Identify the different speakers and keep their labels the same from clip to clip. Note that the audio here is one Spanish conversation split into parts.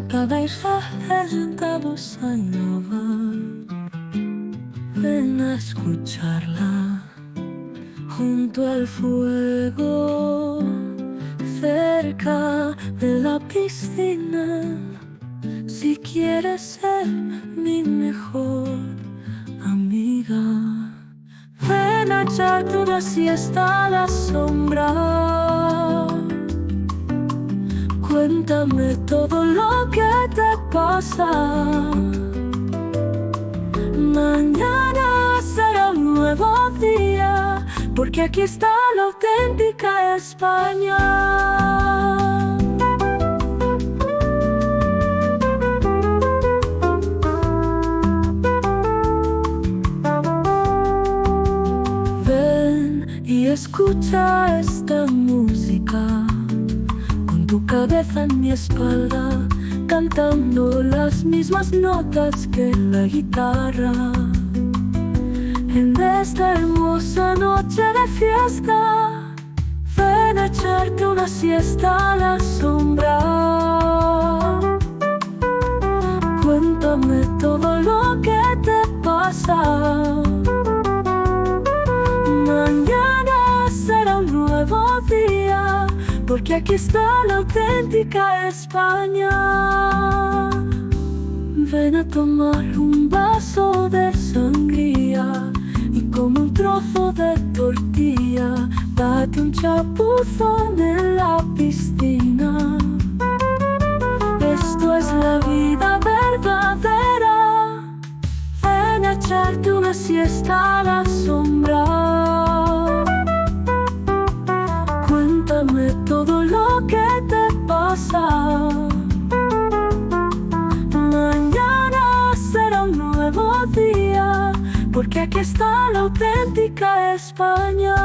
Speaker 1: Cada hija es una bossa nova. Ven a escucharla junto al fuego, cerca de la piscina. Si quieres ser mi mejor amiga, ven a echarte una siesta a la sombra. Cuéntame todo lo que te pasa. Mañana será un nuevo día, porque aquí está la auténtica España. Ven y escucha esta música, tu cabeza en mi espalda, cantando las mismas notas que la guitarra. En esta hermosa noche de fiesta, ven a echarte una siesta a la sombra. Cuéntame todo lo que te pasa. Mañana será un nuevo día, porque aquí está la auténtica España. Ven a tomar un vaso de sangría y como un trozo de tortilla, date un chapuzón en la piscina. Esto es la vida verdadera. Ven a echarte una siesta a la sombra. Cuéntame todo lo que te pasa. Mañana será un nuevo día, porque aquí está la auténtica España.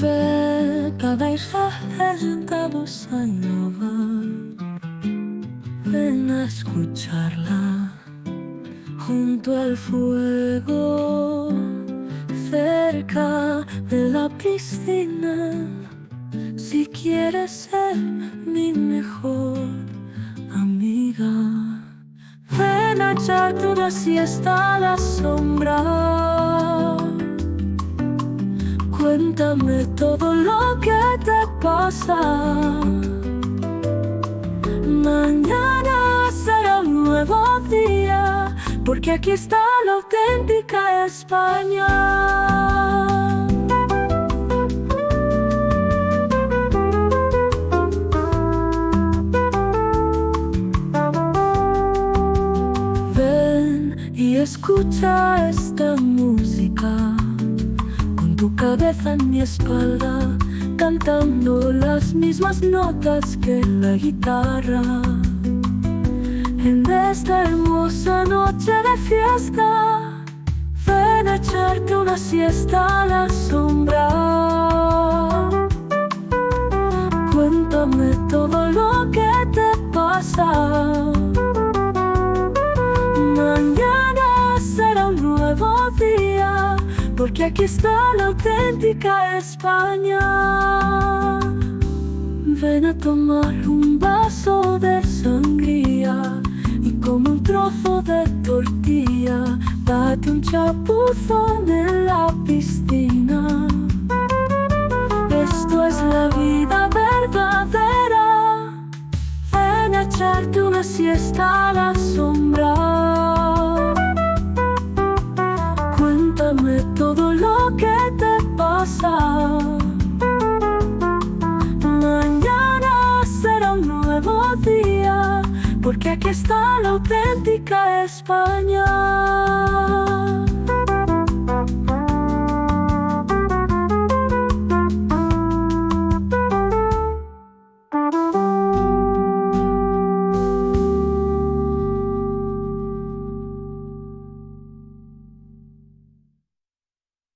Speaker 1: Ve cada hija es una bossa nova. Ven a escucharla junto al fuego, cerca de la piscina. Si quieres ser mi mejor amiga, ven a echarte una siesta a la sombra. Cuéntame todo lo que te pasa. Mañana será un nuevo día, porque aquí está la auténtica España. Ven y escucha esta música, tu cabeza en mi espalda, cantando las mismas notas que la guitarra. En esta hermosa noche de fiesta, ven a echarte una siesta a la sombra. Cuéntame todo lo que te pasa. Mañana será un nuevo día, porque aquí está la auténtica España. Ven a tomar un vaso de sangría y como un trozo de tortilla, date un chapuzón en la piscina. Esto es la vida verdadera. Ven a echarte una siesta a la sombra. Cuéntame todo lo que te pasa. Mañana será un nuevo día, porque aquí está la auténtica España.